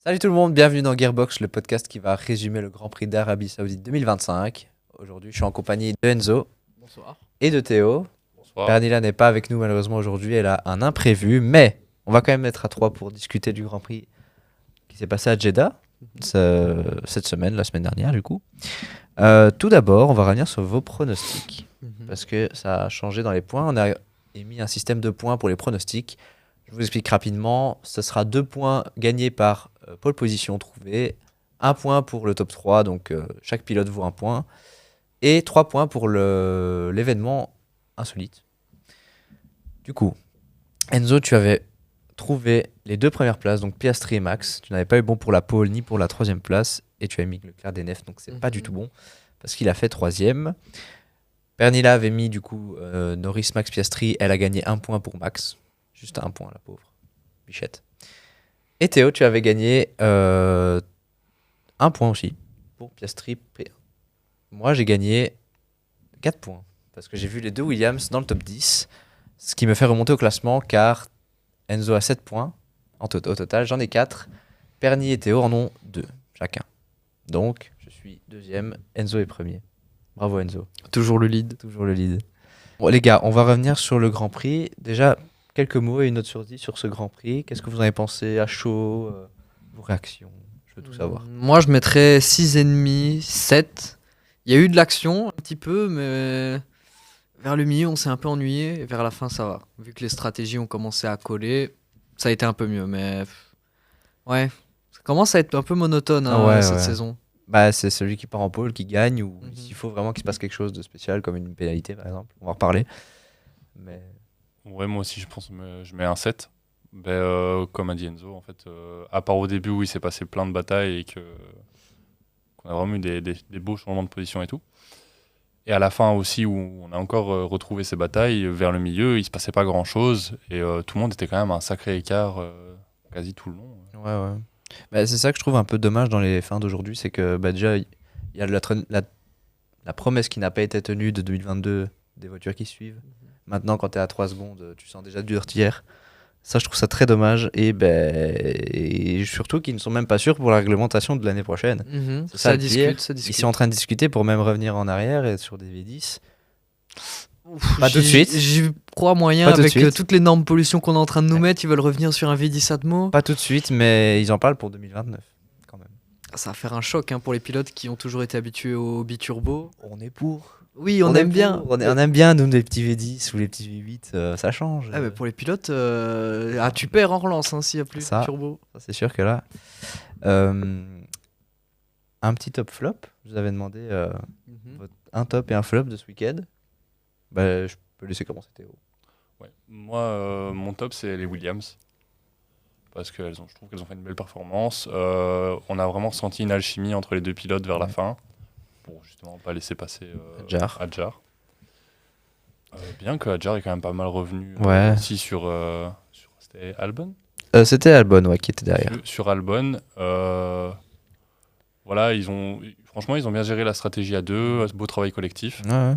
Salut tout le monde, bienvenue dans Gearbox, le podcast qui va résumer le Grand Prix d'Arabie Saoudite 2025. Aujourd'hui, je suis en compagnie de Enzo Bonsoir. et de Théo. Bonsoir. Pernilla n'est pas avec nous malheureusement aujourd'hui, elle a un imprévu, mais on va quand même être à trois pour discuter du Grand Prix qui s'est passé à Jeddah cette semaine, la semaine dernière du coup. Tout d'abord, on va revenir sur vos pronostics, parce que ça a changé dans les points. On a émis un système de points pour les pronostics. Je vous explique rapidement. Ce sera 2 points gagnés par pole position trouvée, 1 point pour le top 3, donc chaque pilote vaut 1 point, et 3 points pour l'événement insolite. Du coup, Enzo, tu avais trouvé les 2 premières places, donc Piastri et Max. Tu n'avais pas eu bon pour la pole ni pour la 3e place, et tu as mis Leclerc DNF, donc c'est pas du tout bon, parce qu'il a fait 3e. Pernilla avait mis du coup Norris, Max, Piastri. Elle a gagné 1 point pour Max. Juste 1 point, la pauvre. Bichette. Et Théo, tu avais gagné 1 point aussi pour Piastri. Moi, j'ai gagné 4 points. Parce que j'ai vu les 2 Williams dans le top 10. Ce qui me fait remonter au classement car Enzo a 7 points au total. J'en ai 4. Perny et Théo en ont 2 chacun. Donc, je suis 2e. Enzo est 1er. Bravo Enzo. Toujours le lead. Toujours le lead. Bon, les gars, on va revenir sur le Grand Prix. Déjà, quelques mots et une note sur 10 sur ce Grand Prix. Qu'est-ce que vous en avez pensé à chaud, vos réactions? Je veux tout savoir. Moi, je mettrais 6,5, 7. Il y a eu de l'action un petit peu, mais vers le milieu, on s'est un peu ennuyé. Et vers la fin, ça va. Vu que les stratégies ont commencé à coller, ça a été un peu mieux. Mais ouais, ça commence à être un peu monotone cette saison. Bah, c'est celui qui part en pole qui gagne, ou Mhm. s'il faut vraiment qu'il se passe quelque chose de spécial, comme une pénalité par exemple. On va en reparler. Mais Ouais, moi aussi, je pense que je mets un 7. Comme a dit Enzo, en fait, à part au début où il s'est passé plein de batailles et qu'on a vraiment eu des beaux changements de position et tout. Et à la fin aussi, où on a encore retrouvé ces batailles, vers le milieu, il se passait pas grand-chose. Et tout le monde était quand même à un sacré écart quasi tout le long. ouais. Bah, c'est ça que je trouve un peu dommage dans les fins d'aujourd'hui, c'est que bah, déjà, il y a la promesse qui n'a pas été tenue de 2022 des voitures qui suivent. Maintenant, quand tu es à 3 secondes, tu sens déjà du tiers. Ça, je trouve ça très dommage. Et surtout qu'ils ne sont même pas sûrs pour la réglementation de l'année prochaine. C'est ça Ça le pire. discute. Ils sont en train de discuter pour même revenir en arrière et sur des V10. Ouf, Pas tout de suite. J'y crois moyen Pas tout de avec suite. toutes les normes pollution qu'on est en train de nous mettre. Ils veulent revenir sur un V10 Atmo. Pas tout de suite, mais ils en parlent pour 2029 quand même. Ça va faire un choc pour les pilotes qui ont toujours été habitués au biturbo. On est pour. Oui, on aime est bien. pour. On aime bien, nous, les petits V10 ou les petits V8. Ça change. Ah, mais pour les pilotes, tu perds en relance s'il n'y a plus Ça. de turbo. Ça, c'est sûr que là. Un petit top flop. Je vous avais demandé un top et un flop de ce week-end. Bah, je peux laisser commencer Théo. Ouais. Moi, mon top, c'est les Williams. Parce que je trouve qu'elles ont fait une belle performance. On a vraiment senti une alchimie entre les deux pilotes vers la fin, pour justement pas laisser passer Hadjar. Bien que Hadjar est quand même pas mal revenu aussi sur c'était Albon. C'était Albon qui était derrière. Sur Albon, voilà, franchement ils ont bien géré la stratégie à deux, beau travail collectif. Ouais.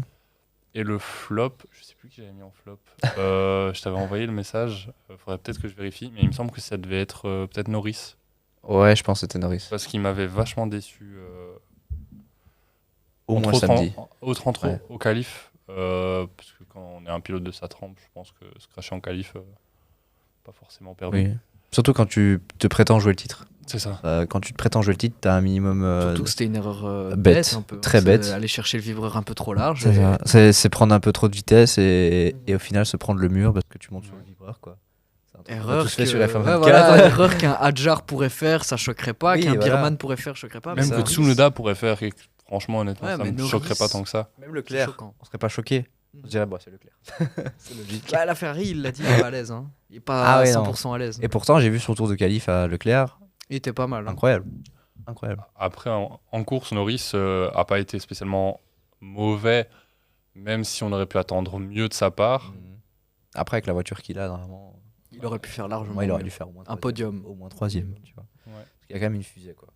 Et le flop, je sais plus qui j'avais mis en flop. Je t'avais envoyé le message. Faudrait peut-être que je vérifie, mais il me semble que ça devait être peut-être Norris. Ouais, je pense que c'était Norris. Parce qu'il m'avait vachement déçu. Au moins samedi. Au qualif. Parce que quand on est un pilote de sa trempe, je pense que se cracher en qualif, pas forcément perdu. Oui. Surtout quand tu te prétends jouer le titre. C'est ça. Quand tu te prétends jouer le titre, t'as un minimum. Surtout que c'était une erreur bête, un peu. Très bête. Aller chercher le vibreur un peu trop large. C'est prendre un peu trop de vitesse et au final se prendre le mur parce que tu montes sur le vibreur, quoi. Erreur erreur qu'un Hadjar pourrait faire, ça choquerait pas. Oui, qu'un voilà. Birman pourrait faire, choquerait pas. Même que Tsunoda pourrait faire. Et franchement, honnêtement, ça mais me Norris, choquerait pas tant que ça. Même Leclerc, on serait pas choqué. On se dirait, c'est Leclerc. C'est logique. Bah, la Ferrari, il l'a dit, il est pas à l'aise. Il est pas 100% à l'aise. Et pourtant, j'ai vu son tour de qualif à Leclerc. Il était pas mal. Incroyable. Après, en course, Norris a pas été spécialement mauvais, même si on aurait pu attendre mieux de sa part. Après, avec la voiture qu'il a, normalement. Il aurait pu faire largement. Moi, il aurait dû faire au moins un podium. Au moins 3ème, tu vois. Ouais. Parce qu'il y a quand même une fusée, quoi.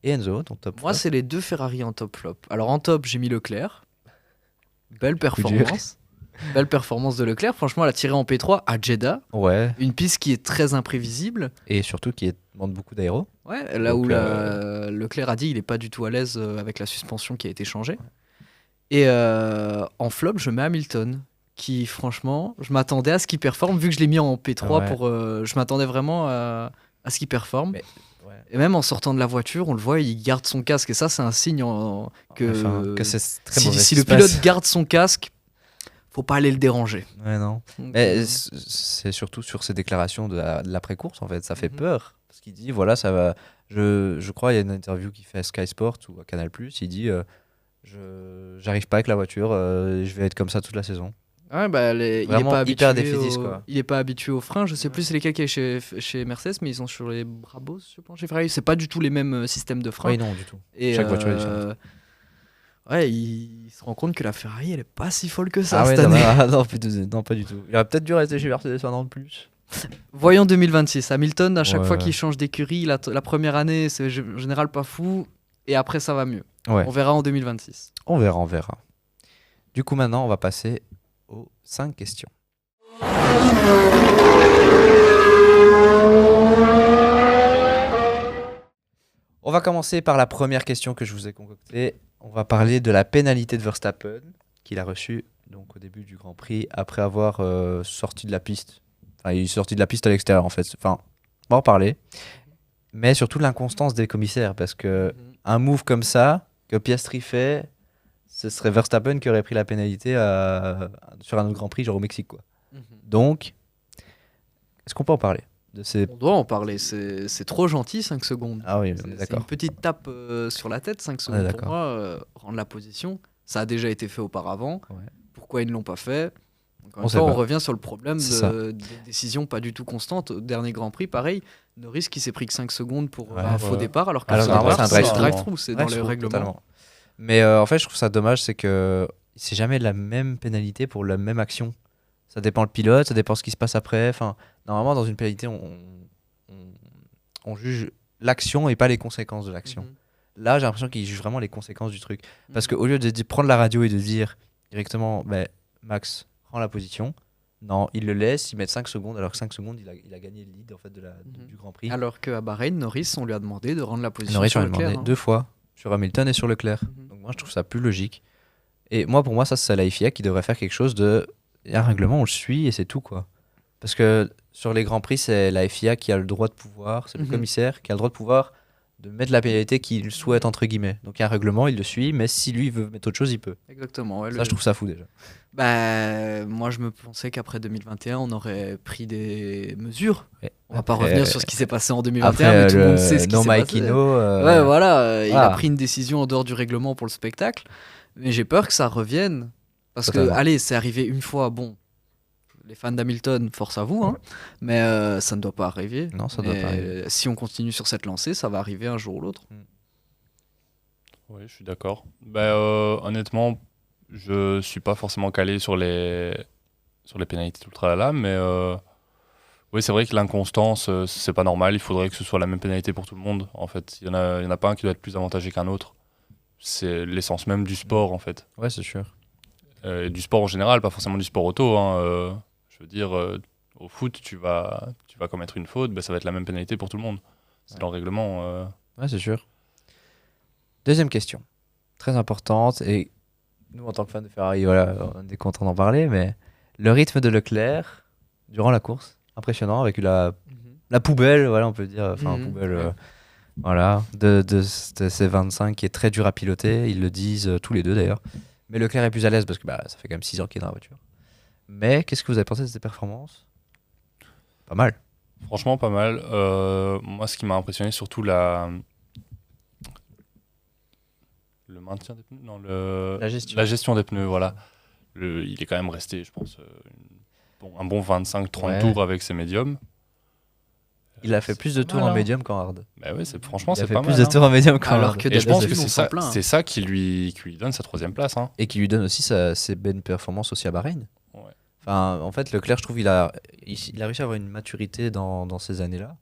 Et Enzo, ton top? Moi, c'est les 2 Ferrari en top flop. Alors, en top, j'ai mis Leclerc. Belle performance. Belle performance de Leclerc. Franchement, elle a tiré en P3 à Jeddah. Ouais, Une piste qui est très imprévisible. et surtout qui demande beaucoup d'aéro. Ouais, là Donc, où Leclerc a dit il n'est pas du tout à l'aise avec la suspension qui a été changée. Et en flop, je mets Hamilton. Qui, franchement, je m'attendais à ce qu'il performe. Vu que je l'ai mis en P3, Ouais. je m'attendais vraiment à ce qu'il performe. Mais, ouais. Et même en sortant de la voiture, on le voit, il garde son casque. Et ça, c'est un signe Que c'est très mauvais. si ce le qui se passe. pilote garde son casque, faut pas aller le déranger. Ouais, non. Donc, Mais c'est surtout sur ses déclarations de l'après-course, en fait. Ça fait Mhm. peur. Parce qu'il dit, voilà, ça va. Je crois, il y a une interview qu'il fait à Sky Sport ou à Canal+. Il dit, j'arrive pas avec la voiture, je vais être comme ça toute la saison. ouais, bah, il est Vraiment pas hyper habitué défaitiste, quoi. il est pas habitué aux freins. Je sais plus c'est lesquels qui est chez Mercedes, mais ils sont sur les Brabus, je pense, chez Ferrari. C'est pas du tout les mêmes systèmes de freins. Oui, non, du tout. Et Chaque voiture est différente. ouais, il se rend compte que la Ferrari, elle est pas si folle que ça Ah ouais, cette non, année. non, non, pas du tout. Il aurait peut-être dû rester chez Mercedes un an de plus. Voyons 2026. Hamilton, à chaque Ouais. fois qu'il change d'écurie, la première année, c'est en général pas fou. Et après, ça va mieux. Ouais. On verra en 2026. On verra, on verra. Du coup, maintenant, on va passer aux 5 questions. On va commencer par la première question que je vous ai concoctée. On va parler de la pénalité de Verstappen qu'il a reçue donc, au début du Grand Prix après avoir sorti de la piste. Enfin, il est sorti de la piste à l'extérieur en fait. Enfin, on va en parler. Mais surtout l'inconstance des commissaires parce que un move comme ça que Piastri fait, ce serait Verstappen qui aurait pris la pénalité sur un autre Grand Prix, genre au Mexique, quoi. Donc, est-ce qu'on peut en parler de ces... On doit en parler. C'est trop gentil, 5 secondes. Ah oui, on est C'est une d'accord. petite tape sur la tête, 5 On est secondes. Pour d'accord. moi, rendre la position, ça a déjà été fait auparavant. Ouais. Pourquoi ils ne l'ont pas fait? Encore On une sait fois, on pas. revient sur le problème C'est ça. des décisions pas du tout constantes. Au dernier Grand Prix, pareil, Norris qui s'est pris que 5 secondes pour Ouais, un faux départ, alors que Alors, le normalement, départ, c'est un c'est drive-thru. drive-through, c'est Ouais, dans je les trouve, règlements. totalement. Mais en fait, je trouve ça dommage, c'est que c'est jamais la même pénalité pour la même action. Ça dépend le pilote, ça dépend ce qui se passe après. Enfin, normalement, dans une pénalité, on juge l'action et pas les conséquences de l'action. Là, j'ai l'impression qu'ils jugent vraiment les conséquences du truc. Parce qu'au lieu de prendre la radio et de dire directement, Max, prends la position, non, ils le laissent, ils mettent 5 secondes, alors que 5 secondes, il a gagné le lead en fait, du Grand Prix. Alors qu'à Bahreïn, Norris, on lui a demandé de rendre la position Norris, sur on lui a Leclerc. demandé 2 fois, sur Hamilton et sur Leclerc. Mhm. Donc moi, je trouve ça plus logique. Et moi, pour moi, ça, c'est la FIA qui devrait faire quelque chose de... Il y a un règlement, on le suit et c'est tout, quoi. Parce que sur les Grands Prix, c'est la FIA qui a le droit de pouvoir, c'est le Mhm. commissaire qui a le droit de pouvoir de mettre la pénalité qu'il souhaite, entre guillemets. Donc il y a un règlement, il le suit, mais si lui veut mettre autre chose, il peut. Exactement. Ouais, Ça, je trouve ça fou, déjà. Bah, moi, je me pensais qu'après 2021, on aurait pris des mesures. Ouais. On va pas Après, revenir sur ce qui s'est passé en 2021, Après, mais tout le monde sait ce qui No s'est passé. Maikino, Ouais, voilà, il a voilà. pris une décision en dehors du règlement pour le spectacle, mais j'ai peur que ça revienne. Parce que, Totalement. allez, c'est arrivé une fois, bon, les fans d'Hamilton, force à vous, hein, mais ça ne doit pas arriver. Non, ça doit Et pas arriver. si on continue sur cette lancée, ça va arriver un jour ou l'autre. Oui, je suis d'accord. Honnêtement, je suis pas forcément calé sur les pénalités tout le tralala, mais oui, c'est vrai que l'inconstance, c'est pas normal. Il faudrait que ce soit la même pénalité pour tout le monde. En fait, il y en a pas un qui doit être plus avantagé qu'un autre. C'est l'essence même du sport, en fait. Ouais, c'est sûr. Et du sport en général, pas forcément du sport auto. Hein. Je veux dire, au foot, tu vas commettre une faute, ça va être la même pénalité pour tout le monde. C'est dans le règlement. Ouais, c'est sûr. Deuxième question. Très importante. Et nous, en tant que fans de Ferrari, voilà, on est content d'en parler, mais le rythme de Leclerc durant la course, impressionnant, avec la poubelle, voilà, on peut dire. Enfin, Mhm. poubelle, Ouais. voilà, de ces 25 qui est très dur à piloter. Ils le disent tous les deux d'ailleurs. Mais Leclerc est plus à l'aise parce que ça fait quand même 6 ans qu'il est dans la voiture. Mais qu'est-ce que vous avez pensé de ces performances? Pas mal. Franchement, pas mal. Moi, ce qui m'a impressionné, surtout le maintien des pneus, non, La gestion. la gestion des pneus, voilà. Il est quand même resté, je pense, un bon 25-30 Ouais. tours avec ses médiums. Il a fait plus de pas tours mal, en hein. médium qu'en hard. Bah ouais, franchement, Il a c'est fait pas plus mal. de hein. tours en médium qu'en Alors hard. que Et je pense d'habitude, que ils c'est sont pleins. ça qui lui donne sa 3e place. Hein. Et qui lui donne aussi ses bonnes performances aussi à Bahreïn. Ouais. Enfin, en fait, Leclerc, je trouve, il a réussi à avoir une maturité dans ces années-là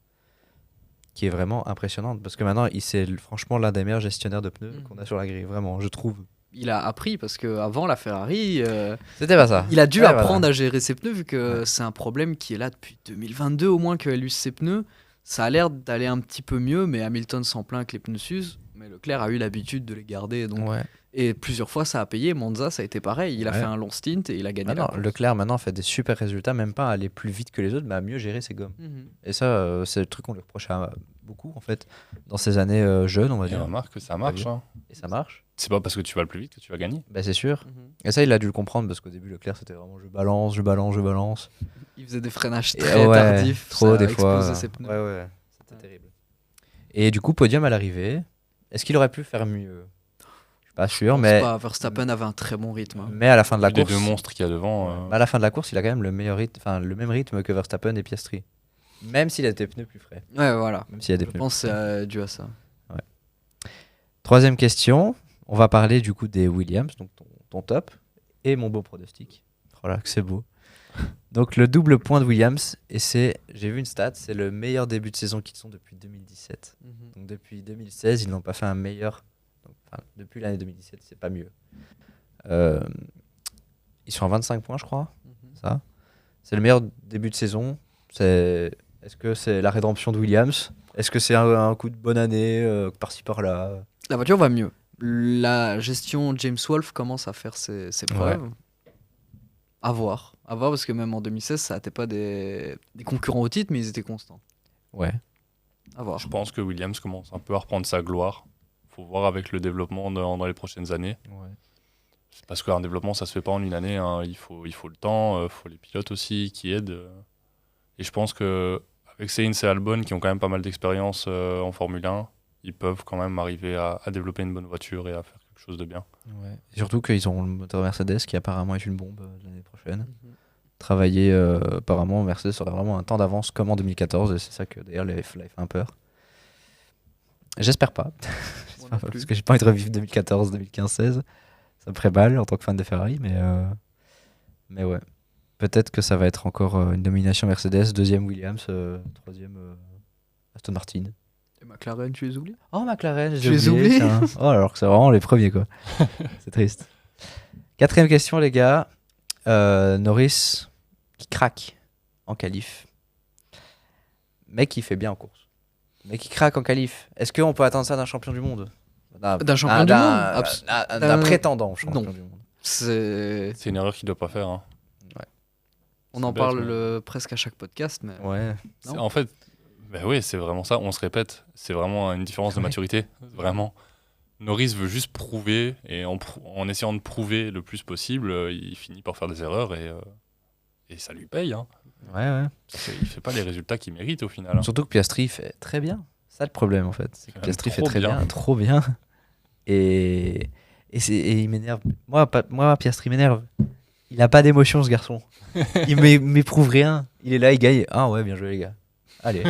qui est vraiment impressionnante. Parce que maintenant, c'est franchement l'un des meilleurs gestionnaires de pneus qu'on a sur la grille. Vraiment, je trouve. il a appris parce qu'avant la Ferrari, C'était pas ça. il a dû Ouais, apprendre voilà. à gérer ses pneus vu que c'est un problème qui est là depuis 2022 au moins qu'elle use ses pneus. Ça a l'air d'aller un petit peu mieux, mais Hamilton s'en plaint que les pneus s'usent. Mais Leclerc a eu l'habitude de les garder. Donc... Ouais. Et plusieurs fois ça a payé. Monza, ça a été pareil. Il a Ouais. fait un long stint et il a gagné Ah la non, course. Leclerc maintenant fait des super résultats, même pas à aller plus vite que les autres, mais à mieux gérer ses gommes. Mhm. Et ça, c'est le truc qu'on lui reproche beaucoup en fait dans ses années jeunes, on va Et dire. remarque que ça marche. Hein. Et ça marche. C'est pas parce que tu vas le plus vite que tu vas gagner. Bah, c'est sûr. Mhm. Et ça, il a dû le comprendre parce qu'au début, Leclerc, c'était vraiment je balance, je balance, je balance. Il faisait des freinages Et très ouais, tardifs. trop ça des a explosé fois. ses pneus. Ouais, c'était Ouais. terrible. Et du coup, podium à l'arrivée. Est-ce qu'il aurait pu faire mieux? Je suis pas sûr, Je pense mais, pas, Verstappen avait un très bon rythme. Hein. mais à la fin de la Vu les course, deux monstres qu'il y a devant. à la fin de la course, il a quand même le meilleur rythme, enfin le même rythme que Verstappen et Piastri. Même s'il a des pneus plus frais. Ouais, voilà. Même s'il a des Je pneus pense plus que frais. c'est dû à ça. Troisième question. On va parler du coup des Williams, donc ton top, et mon beau pronostic. Voilà, que c'est beau. Donc le double point de Williams, et j'ai vu une stat, c'est le meilleur début de saison qu'ils ont depuis 2017. Donc depuis 2016, ils n'ont pas fait un meilleur. Enfin, depuis l'année 2017, c'est pas mieux. Ils sont à 25 points, je crois. Ça. C'est le meilleur début de saison. Est-ce que c'est la rédemption de Williams? Est-ce que c'est un coup de bonne année par-ci par-là? La voiture va mieux. La gestion James Wolfe commence à faire ses preuves. À voir. À voir parce que même en 2016, ça n'était pas des concurrents au titre, mais ils étaient constants. Ouais. À voir. Je pense que Williams commence un peu à reprendre sa gloire. Faut voir avec le développement dans les prochaines années. C'est parce qu'un développement, ça se fait pas en une année. Hein. Il faut le temps, il faut les pilotes aussi qui aident. Et je pense que avec Sainz et Albon, qui ont quand même pas mal d'expérience en Formule 1, ils peuvent quand même arriver à développer une bonne voiture et à faire quelque chose de bien. Ouais. Et surtout qu'ils ont le moteur Mercedes qui apparemment est une bombe l'année prochaine. Travailler, apparemment, Mercedes aurait vraiment un temps d'avance comme en 2014, et c'est ça que d'ailleurs les F1 fait un peur. J'espère pas. Moi non Parce plus. que j'ai pas envie de revivre 2014, 2015, 16. Ça me ferait mal en tant que fan de Ferrari, mais ouais. Peut-être que ça va être encore une domination Mercedes, deuxième Williams, troisième Aston Martin. Et McLaren, tu les oublies? Oh, McLaren, Tu j'ai les oublié. oublies Tiens. Oh, alors que c'est vraiment les premiers, quoi. C'est triste. Quatrième question, les gars. Norris qui craque en qualif, mais qui fait bien en course. Mais qui craque en qualif. Est-ce qu'on peut attendre ça d'un champion du monde? D'un champion du monde D'un prétendant champion Non. du monde. C'est... C'est une erreur qu'il doit pas faire. Hein. On en C'est bête, parle mais- presque à chaque podcast, mais Ouais. Non. En fait, oui, c'est vraiment ça. On se répète. C'est vraiment une différence de Ouais. maturité. Vraiment. Norris veut juste prouver, et en essayant de prouver le plus possible, il finit par faire des erreurs et ça lui paye. Hein. Ouais. Il fait pas les résultats qu'il mérite au final. Hein. Surtout que Piastri fait très bien. C'est ça le problème en fait. C'est que Quand même Piastri fait trop très bien. bien, trop bien. Et il m'énerve. Moi, Piastri m'énerve. Il n'a pas d'émotion, ce garçon. M'éprouve rien. Il est là, il gagne. Ah ouais, bien joué, les gars. Allez.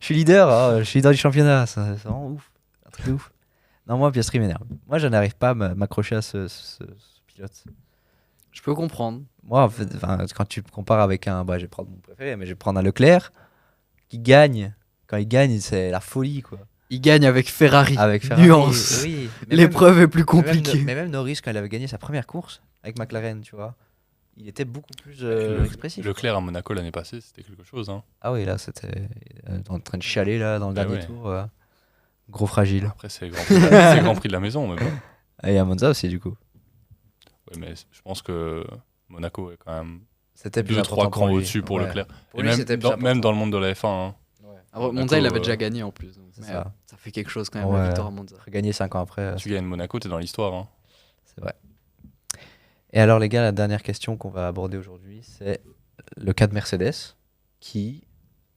Je suis leader du championnat. C'est vraiment ouf. Un truc de ouf. Non, moi, Piastri m'énerve. Moi, je n'arrive pas à m'accrocher à ce pilote. je peux comprendre. Moi, en fait, quand tu me compares avec je vais prendre mon préféré, mais je vais prendre un Leclerc qui gagne. Quand il gagne, c'est la folie, quoi. Il gagne avec Ferrari. Avec Ferrari, Nuance. oui. Mais L'épreuve est plus même- compliquée. Mais même Norris, quand il avait gagné sa première course avec McLaren, tu vois, il était beaucoup plus expressif. Leclerc à Monaco l'année passée, c'était quelque chose. Hein. Ah oui, là, c'était en train de chialer là, dans le Bah dernier ouais. tour. Gros fragile. Après, c'est le Grand Prix de la maison. Mais bon. Et à Monza aussi, du coup. Ouais, mais je pense que Monaco est quand même C'était plus 2-3 important crans lui. au-dessus pour Ouais. Leclerc. Pour Et lui, même c'était plus dans, important. même dans le monde de la F1. Hein. Alors, Monaco, Monza, il avait déjà gagné en plus. Donc, C'est mais, ça. ça fait quelque chose quand même, Ouais. la victoire à Monza. Regagner 5 ans après, Tu gagnes Monaco, t'es dans l'histoire. Hein. c'est vrai. Et alors, les gars, la dernière question qu'on va aborder aujourd'hui, c'est le cas de Mercedes, qui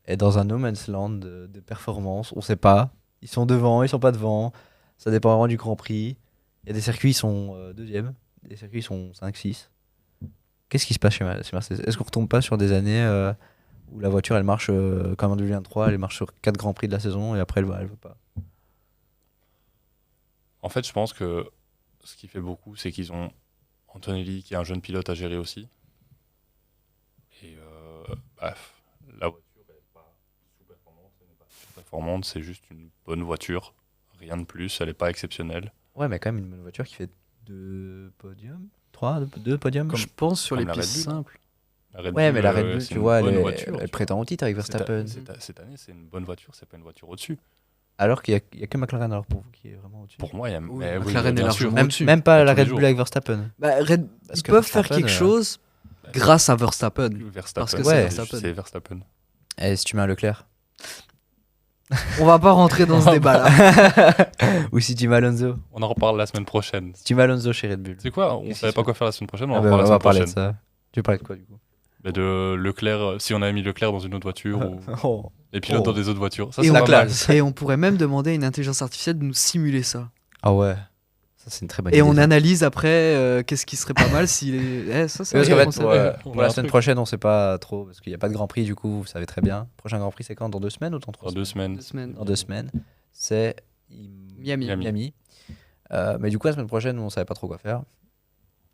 est dans un no man's land de performance. On sait pas. Ils sont devant, ils sont pas devant. Ça dépend vraiment du Grand Prix. Il y a des circuits, ils sont deuxième. Des circuits, ils sont 5-6. Qu'est-ce qui se passe chez Mercedes? Est-ce qu'on retombe pas sur des années où la voiture, elle marche comme en 2023, elle marche sur 4 Grands Prix de la saison et après, elle veut pas? En fait, je pense que ce qui fait beaucoup, c'est qu'ils ont Antonelli, qui est un jeune pilote à gérer aussi. Et la voiture n'est pas sous-performante. Elle n'est pas sous-performante, c'est juste une bonne voiture. Rien de plus, elle n'est pas exceptionnelle. Ouais, mais quand même une bonne voiture qui fait 2 podiums 2 podiums. Je pense sur comme les la pistes Red Bull. simples. La Red Ouais, Bull, mais la Red Bull, c'est tu une vois, bonne elle voiture, tu vois. prétend au titre avec Verstappen. Cette année, c'est une bonne voiture, c'est pas une voiture au-dessus. Alors qu'il y a que McLaren, alors pour vous, qui est vraiment au-dessus. Pour moi, il y a. Oui, mais McLaren bien est sûr. largement Même, au-dessus. même pas la Tous les Red jours. Bull avec Verstappen. Parce Parce ils que peuvent faire Verstappen, quelque chose grâce à Verstappen. Verstappen. Parce que c'est Verstappen. C'est Verstappen. Et si tu mets un Leclerc On va pas rentrer dans ce débat-là. ou si tu mets Alonso. On en reparle la semaine prochaine. Si tu mets Alonso chez Red Bull. C'est quoi? On Qu'est-ce savait qui pas se quoi faire la semaine prochaine, on Ah en bah, reparle on la va semaine parler de prochaine. ça. Tu veux parler de quoi du coup Mais de Leclerc, si on avait mis Leclerc dans une autre voiture ou Oh. les pilotes Oh. dans des autres voitures. Ça, Et c'est on, la pas mal. classe. et on pourrait même demander à une intelligence artificielle de nous simuler ça. Ah ouais. Ça, c'est une très bonne Et idée. on ça. analyse après qu'est-ce qui serait pas mal si les... ça, c'est Parce un qu'en bon fait, concept. On pour a la un semaine truc. prochaine, on sait pas trop. Parce qu'il n'y a pas de Grand Prix, du coup, vous savez très bien. Prochain Grand Prix, c'est quand? Dans 2 semaines ou dans 3 Dans 2 semaines. 2 semaines. Dans 2 semaines. C'est Miami. Miami. Mais du coup, la semaine prochaine, on savait pas trop quoi faire.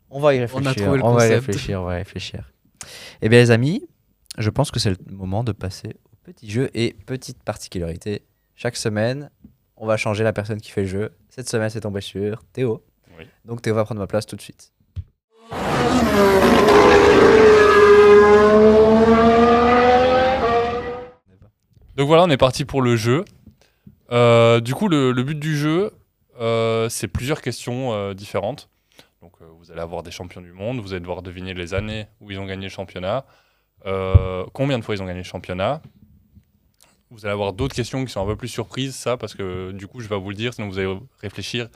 On va y réfléchir. On a trouvé le on va y concept. réfléchir. On va y réfléchir. Eh bien, les amis, je pense que c'est le moment de passer au petit jeu. Et petite particularité, chaque semaine, on va changer la personne qui fait le jeu. Cette semaine, c'est tombé sur Théo. Oui. Donc Théo va prendre ma place tout de suite. Donc voilà, on est parti pour le jeu. Du coup, le but du jeu, c'est plusieurs questions différentes. Donc, vous allez avoir des champions du monde, vous allez devoir deviner les années où ils ont gagné le championnat, combien de fois ils ont gagné le championnat. Vous allez avoir d'autres questions qui sont un peu plus surprises, ça, parce que du coup, je vais pas vous le dire, sinon vous allez réfléchir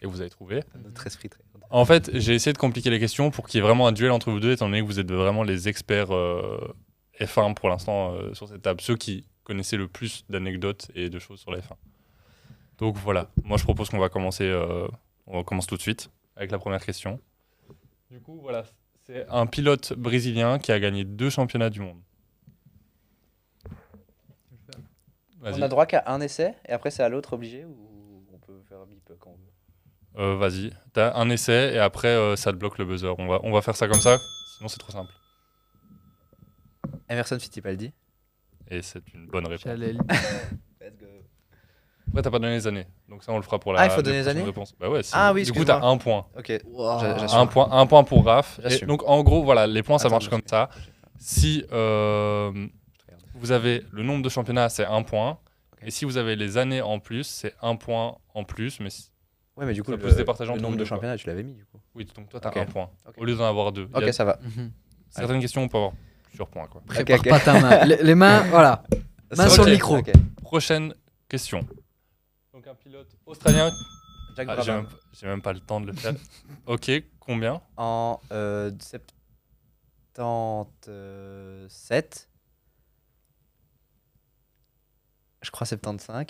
et vous allez trouver. Notre esprit très. En fait, j'ai essayé de compliquer les questions pour qu'il y ait vraiment un duel entre vous deux, étant donné que vous êtes vraiment les experts F1 pour l'instant sur cette table, ceux qui connaissaient le plus d'anecdotes et de choses sur la F1. Donc voilà, moi je propose qu'on va commencer, on commence tout de suite avec la première question. Du coup, voilà, c'est un pilote brésilien qui a gagné 2 championnats du monde. On Vas-y, a droit qu'à un essai et après c'est à l'autre obligé ou on peut faire un bip quand on veut. vas-y. T'as un essai et après ça te bloque le buzzer. On va faire ça comme ça, sinon c'est trop simple. Emerson Fittipaldi. Et c'est une bonne réponse. J'allais le- Let's go. Après, t'as pas donné les années. Donc ça, on le fera pour la Ah, il faut donner les prochaine années réponse. Bah ouais, si. Ah oui, Du coup, excuse-moi. t'as 1 point. Ok. Wow. J'assume. Un point pour Raph. Et J'assume. donc, en gros, voilà, les points, ça Attends, marche je comme sais. ça. Si vous avez le nombre de championnats, c'est 1 point. Ok. Et si vous avez les années en plus, c'est 1 point en plus. Mais Ouais, mais du coup, Ça peut se départager le entre nombre vous de deux, quoi. championnats, tu l'avais mis du coup. oui, donc toi, t'as Ok. 1 point. Ok. Au lieu d'en avoir 2. Ok, ça va. Mhm. Certaines questions, on peut avoir plusieurs points. Quoi. Prépare ok. pas ta main. Les mains, voilà. Main sur le Ok. micro. Ok. Prochaine question. Donc, un pilote australien. Jack Ah, j'ai Brabham. même pas le temps de le faire. Ok, combien? En 77. Je crois 75.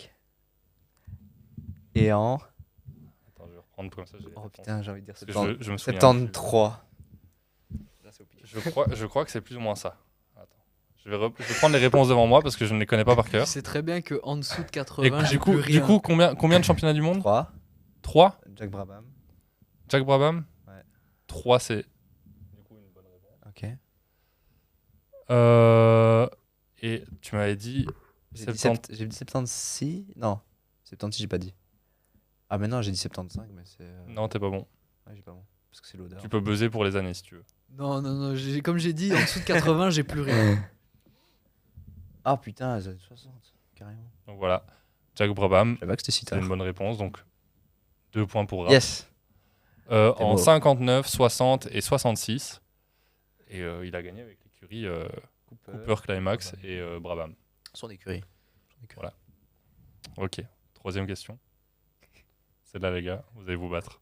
Et en. Attends, je vais reprendre comme ça. j'ai les Oh réponses. putain, j'ai envie de dire Parce que 70 je me souviens 73. Là, c'est au pire. Je crois que c'est plus ou moins ça. Attends. Je vais prendre les réponses devant moi parce que je ne les connais pas par cœur. Tu sais très bien qu'en dessous de Et 80, j'ai du coup, plus rien. combien de championnats du monde? 3. 3. Jack Brabham. Jack Brabham? Ouais. 3, c'est. Du coup, une bonne réponse. Ok. Et tu m'avais dit. J'ai dit 70. j'ai dit 76. Non, 76, j'ai pas dit. Ah, mais non, j'ai dit 75, mais c'est. Non, t'es pas bon. Ouais, j'ai pas bon. Parce que c'est l'odeur. Tu peux buzzer pour les années si tu veux. Non, non, non. Comme j'ai dit, en dessous de 80, j'ai plus rien. Ah putain, les années 60, carrément. Donc voilà. Jack Brabham, Je savais pas que c'était si c'est tard. une bonne réponse. Donc 2 points pour Raph. Yes. En beau. 59, 60 et 66. Et il a gagné avec l'écurie Cooper Climax et Brabham. Son écurie. Voilà. Ok. 3e question. Celle-là, les gars, vous allez vous battre.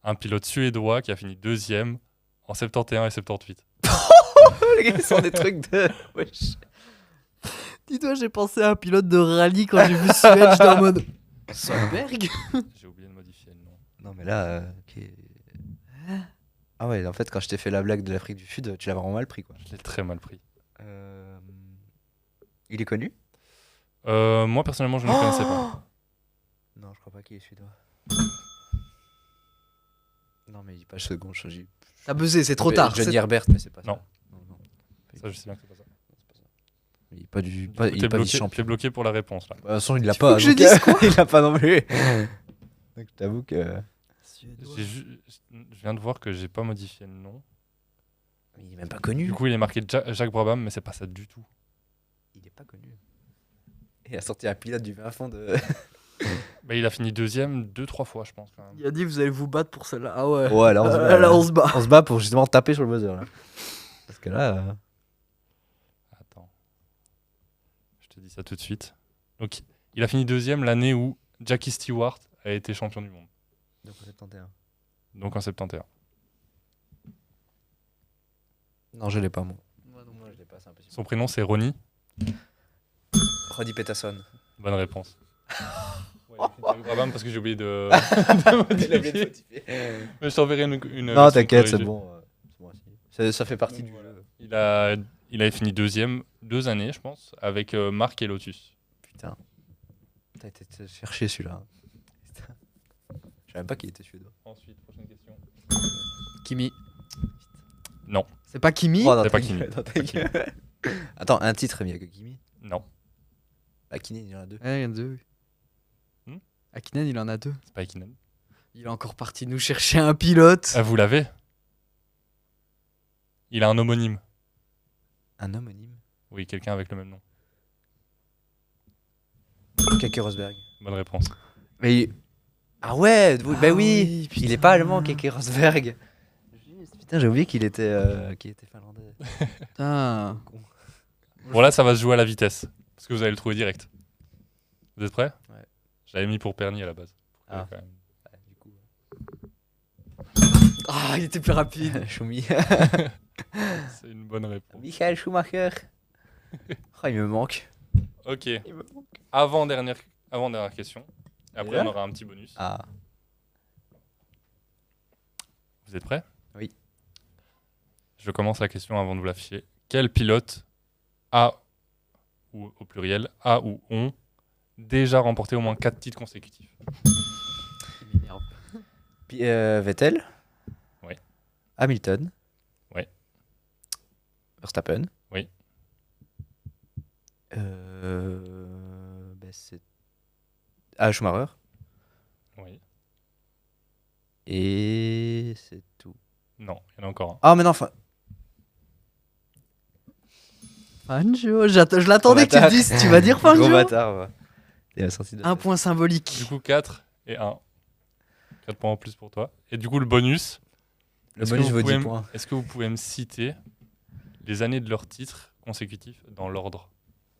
Un pilote suédois qui a fini 2e en 71 et 78. Les gars, ils sont des trucs de. Wesh. Dis-toi, j'ai pensé à un pilote de rallye quand j'ai vu Suède. J'étais en mode. Solberg. J'ai oublié de modifier le nom. Non, mais là. Ok. Ah ouais, en fait, quand je t'ai fait la blague de l'Afrique du Sud, tu l'as vraiment mal pris, quoi. Je l'ai très mal pris. Il est connu? Moi, personnellement, je ne le connaissais pas. Non, je crois pas qu'il est suédois. Non, mais il est pas second. T'as buzzé, c'est trop tard. Johnny Herbert, mais c'est pas Non. ça. Non. Ça, je sais bien que c'est pas ça. C'est pas ça. Il est pas du. Du coup, Pas, il t'es est pas bloqué, vice-champion. t'es bloqué pour la réponse, là. De toute façon, il l'a Tu pas. veux que je donc, dise quoi il l'a pas non plus. Donc, je t'avoue que. Je viens de voir que j'ai pas modifié le nom. Il est même pas connu. Du coup, il est marqué Jacques Brabham, mais c'est pas ça du tout. Il est pas connu. Il a sorti un pilote du fin fond de. Bah, il a fini deuxième 2-3 fois, je pense. Quand même. Il a dit vous allez vous battre pour celle-là. Ah ouais. Ouais, là on se bat. Là, on se bat. On se bat pour justement taper sur le buzzer. Là. Parce que là. Attends. Je te dis ça tout de suite. Donc, il a fini deuxième l'année où Jackie Stewart a été champion du monde. Donc en 71. Donc en 71. Non, je l'ai pas, moi. Moi, je l'ai pas, c'est impossible. Son prénom, c'est Ronnie. Roddy Peterson. Bonne réponse. Ouais, il a fait Jacques Brabham parce que j'ai oublié de, Il a oublié de modifier. Mais je t'enverrai une Non, version t'inquiète, c'est corrigée. bon. C'est bon aussi. Ça fait partie du jeu. Il avait fini deuxième 2 années, je pense, avec Marc et Lotus. Putain. T'as été te chercher celui-là. Putain. Je savais même pas qu'il était suédois. Ensuite, prochaine question. Kimi. Non, C'est pas Kimi Oh, dans C'est ta pas Kimi. gueule, dans ta gueule. Attends, un titre, mais il y a que Kimi. non, Akinen, il y en a deux. Ouais, il y en a deux. Hmm Akinen, il en a deux. c'est pas Ekinen. Il est encore parti nous chercher un pilote. Ah, vous l'avez? Il a un homonyme. Un homonyme. Oui, quelqu'un avec le même nom. Keke Rosberg. Bonne réponse. Mais ah ouais, bah oui. putain. Il est pas allemand, Keke Rosberg. Juste, putain, j'ai oublié qu'il était finlandais. Putain. Bon, là, ça va se jouer à la vitesse. Parce que vous allez le trouver direct. Vous êtes prêts? Ouais. Je l'avais mis pour Perny à la base. Ah. Quand même. Ouais, du coup. Ah, il était plus rapide. Schumi. C'est une bonne réponse. Michael Schumacher. Oh, il me manque. Ok. Il me manque. Avant-dernière question. Après, Déjà on aura un petit bonus. Ah. Vous êtes prêts? Oui. Je commence la question avant de vous l'afficher. Quel pilote a, ou au pluriel, a ou ont déjà remporté au moins 4 titres consécutifs? Vettel. Oui. Hamilton. Oui. Verstappen. Oui. C'est Schumacher. Oui. Et c'est tout. Non, il y en a encore un. Ah, mais non, enfin. Fanjo, je l'attendais que tu Gros le dises. Tu vas dire Gros Fanjo. bâtard, va. Il a sorti de Un point symbolique. Du coup, 4 et 1. 4 points en plus pour toi. Et du coup, le bonus. Le est-ce que bonus vous vaut pouvez 10 me- points. Est-ce que vous pouvez me citer les années de leurs titres consécutifs dans l'ordre?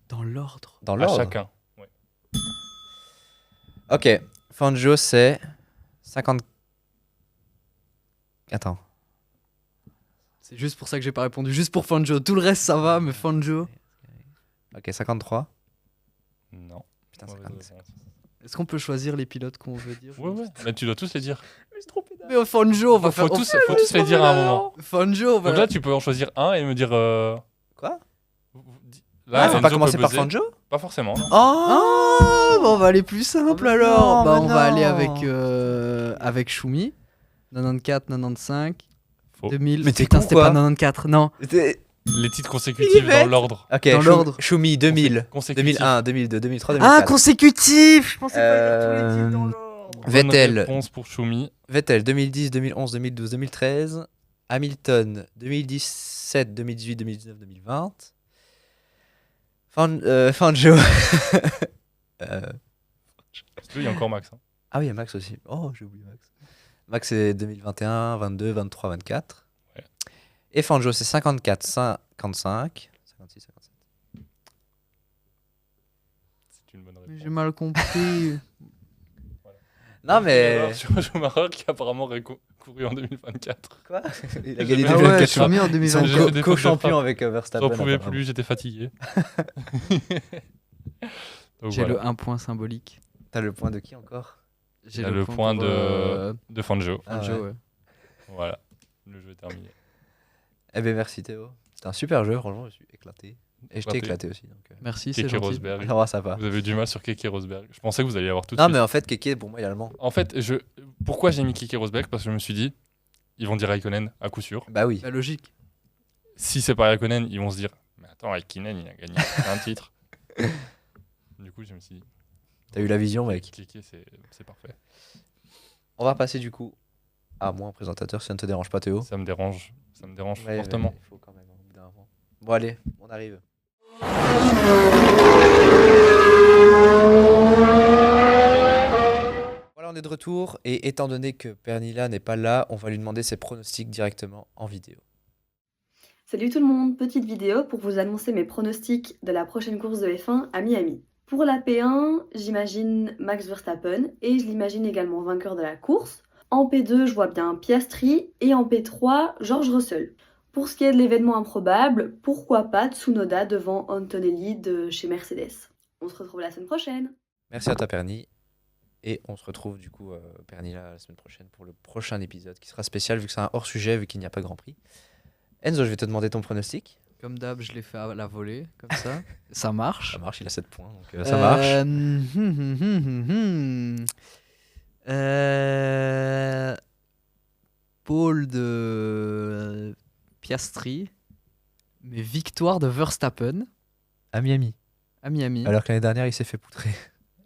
Dans l'ordre. Dans À l'ordre. chacun. Ouais. Ok. Fangio, c'est 50. Attends. C'est juste pour ça que j'ai pas répondu. Juste pour Fanjo. Tout le reste, ça va, mais Fanjo. Ok, 53. Non. Putain, Mauvaise 50. réponse. Est-ce qu'on peut choisir les pilotes qu'on veut dire? Ouais. Mais tu dois tous les dire. Mais au Fanjo, on va Faut faire. tous les dire à un moment. Fanjo, on va. Donc là, tu peux en choisir un et me dire. Quoi Là, faut Enzo pas commencer peut par buzzer. Fangio. Pas forcément. Non. Ah, bah on va aller plus simple mais alors. non, Bah mais on va aller non. avec Shumi. 94, 95, Faux. 2000. Mais t'es Putain, con, c'était quoi. pas 94, non. Les titres consécutifs dans l'ordre. Ok, Dans l'ordre. Schumi, 2000. Consécutifs. 2001, 2002, 2003, Ah, 2004. consécutif. Je pensais pas dire tous les titres dans Euh, l'ordre. Bonne Vettel. réponse pour Choumi. Vettel, 2010, 2011, 2012, 2013. Hamilton, 2017, 2018, 2019, 2020. Fangio. Il y a encore Max. Hein. Ah oui, il y a Max aussi. Oh, j'ai oublié Max. Max, c'est 2021, 22, 23, 24. Ouais. Et Fangio, c'est 54, 55, 56, 57. C'est une bonne Mais réponse. j'ai mal compris. Non, mais. Sur Schumacher qui apparemment aurait couru en 2024. Quoi Il a gagné Ah Ah 2024. ouais, Shumi en J'ai 2024. fait des fautes de Co-champion frappe. avec Verstappen. J'en pouvais apparemment. plus, j'étais fatigué. Donc J'ai voilà. le 1 point symbolique. T'as le point de qui encore? J'ai Il a le point pour, de Fangio. Ah Fangio, ouais. ouais. Voilà. Le jeu est terminé. Eh ben merci Théo. C'était un super jeu, franchement, je suis éclaté. Et je t'ai Éclaté. éclaté aussi. Donc, Merci, c'est Keke gentil. Rosberg. ça va, ça va. Vous avez du mal sur Keke Rosberg. Je pensais que vous alliez avoir tout de Non, suite. mais en fait, Keke, pour moi, il est allemand. En fait, pourquoi j'ai mis Keke Rosberg? Parce que je me suis dit, ils vont dire Raikkonen à coup sûr. Bah oui. La logique. Si c'est pas Raikkonen, ils vont se dire, mais attends, Raikkonen, il a gagné un titre. Du coup, je me suis dit, T'as eu la vision, mec. Keke, c'est parfait. On va passer du coup Ah, moi, en présentateur, si ça ne te dérange pas, Théo. Ça me dérange Ouais, fortement. il faut quand même, au bout d'un moment. Bon, allez, on arrive. Voilà, on est de retour. Et étant donné que Pernilla n'est pas là, on va lui demander ses pronostics directement en vidéo. Salut tout le monde, petite vidéo pour vous annoncer mes pronostics de la prochaine course de F1 à Miami. Pour la P1, j'imagine Max Verstappen et je l'imagine également vainqueur de la course. En P2, je vois bien Piastri et en P3, George Russell. Pour ce qui est de l'événement improbable, pourquoi pas Tsunoda devant Antonelli de chez Mercedes. On se retrouve la semaine prochaine. Merci à toi, Perny. Et on se retrouve du coup, Pernilla, la semaine prochaine pour le prochain épisode qui sera spécial vu que c'est un hors-sujet, vu qu'il n'y a pas Grand Prix. Enzo, je vais te demander ton pronostic. Comme d'hab, je l'ai fait à la volée, comme ça. Ça marche. Ça marche, il a 7 points, donc ça marche. Pole de Piastri, mais victoire de Verstappen À Miami. à Miami. Alors que l'année dernière, il s'est fait poutrer.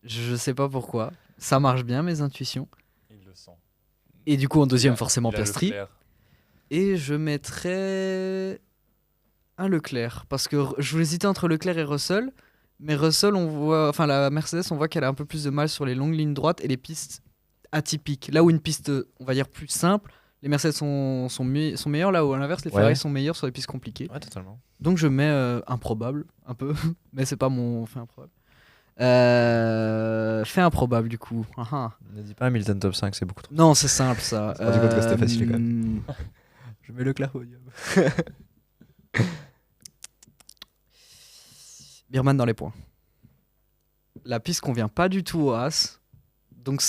Je sais pas pourquoi. Ça marche bien, mes intuitions. Il le sent. Et du coup, en deuxième, Il a- forcément, il a Piastri. Leclerc. Et je mettrais un Leclerc. Parce que je voulais hésiter entre Leclerc et Russell. Mais Russell, on voit, enfin la Mercedes, on voit qu'elle a un peu plus de mal sur les longues lignes droites et les pistes atypiques. Là où une piste, on va dire, plus simple, les Mercedes sont meilleurs. Là où, à l'inverse, les Ouais. Ferrari sont meilleurs sur les pistes compliquées. Ouais, totalement. Donc je mets improbable, un peu. Mais c'est pas mon fait improbable. Fait improbable, du coup. Ah, ah. Ne dis pas Hamilton top 5, c'est beaucoup trop. Non, c'est simple, ça. On s'est rendu compte que c'était facile, quand même. Je mets Leclerc au podium. Birman dans les points. La piste convient pas du tout aux As. Donc,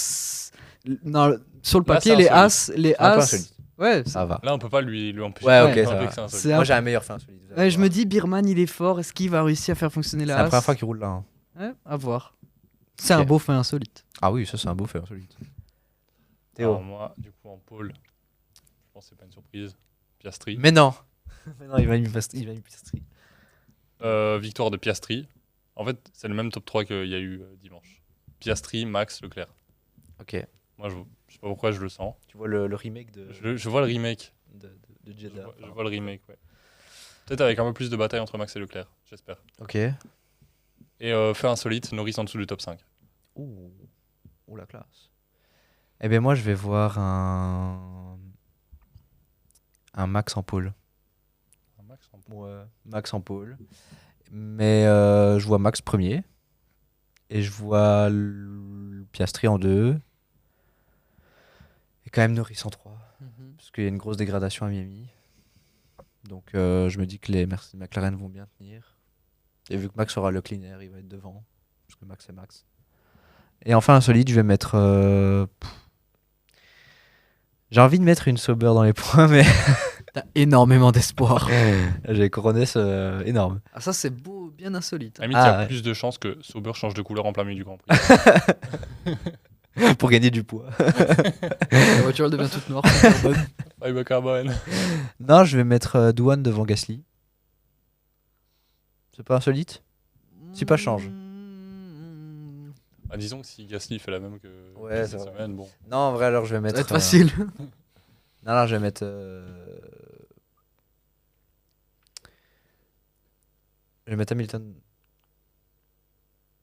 non, sur le Là, papier, c'est les insolite. As. Les Un peu As. insolite. Ouais, Ça va. Là, on peut pas lui empêcher. Ouais, de ok, dire ça que va. c'est insolite. C'est Moi, j'ai un meilleur fin insolite. vous allez ouais, je voir. me dis, Birman, il est fort. Est-ce qu'il va réussir à faire fonctionner C'est la la As première fois qu'il roule là. Hein. Ouais, à voir. C'est Ok. un beau fait insolite. Ah oui, ça, c'est un beau fait insolite. Théo. Alors, moi, du coup, en pôle, je pense que c'est pas une surprise. Piastri. Mais non. Mais non, il va lui Piastri. Victoire de Piastri. En fait, c'est le même top 3 qu'il y a eu dimanche. Piastri, Max, Leclerc. Ok. Moi, je sais pas pourquoi je le sens. Tu vois le remake de Je vois le remake. de Jeddah. Je vois le remake, ouais. Peut-être avec un peu plus de bataille entre Max et Leclerc, j'espère. Ok. Et fait insolite, Norris en dessous du top 5. Ouh. Ouh, la classe. Eh bien, moi, je vais voir un Max en pôle. Un Max en Ouais, Max en pôle. Mais je vois Max premier. Et je vois Piastri en 2. Et quand même Norris en 3. Parce qu'il y a une grosse dégradation à Miami. Donc je me dis que les McLaren vont bien tenir. Et vu que Max aura le clean air, il va être devant. Parce que Max c'est Max. Et enfin insolite, je vais mettre... J'ai envie de mettre une Sauber dans les points, mais T'as énormément d'espoir. j'ai couronné ce énorme. Ah, ça, c'est beau, bien insolite. À la limite, Ah, il y a ouais. plus de chances que Sauber change de couleur en plein milieu du Grand Prix. Pour gagner du poids. La voiture, elle devient toute noire. c'est carbone. Fiber carbone. Non, je vais mettre Douane devant Gasly. C'est pas insolite? Si pas, change. Ah, disons que si Gasly fait la même que Ouais, que c'est cette vrai. semaine, bon. Non, en vrai, alors je vais Ça mettre... va être facile. Non, je vais mettre... Je vais mettre Hamilton...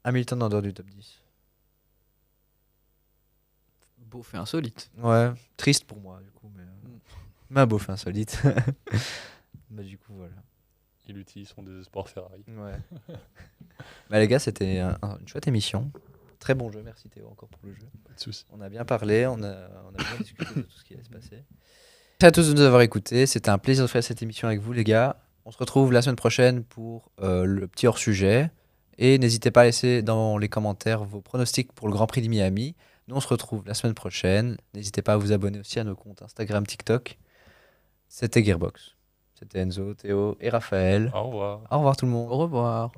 Hamilton en dehors du top 10. Beau fait insolite. Ouais, triste pour moi, du coup, mais un beau fait insolite. Bah, du coup, voilà. Il utilise son désespoir Ferrari. Ouais. Bah, les gars, c'était une chouette émission. Très bon jeu, merci Théo encore pour le jeu. Pas de soucis. On a bien parlé, on a bien discuté de tout ce qui allait se passer. Merci à tous de nous avoir écoutés. C'était un plaisir de faire cette émission avec vous, les gars. On se retrouve la semaine prochaine pour le petit hors-sujet. Et n'hésitez pas à laisser dans les commentaires vos pronostics pour le Grand Prix de Miami. Nous, on se retrouve la semaine prochaine. N'hésitez pas à vous abonner aussi à nos comptes Instagram, TikTok. C'était Gearbox. C'était Enzo, Théo et Raphaël. Au revoir. Au revoir tout le monde. Au revoir.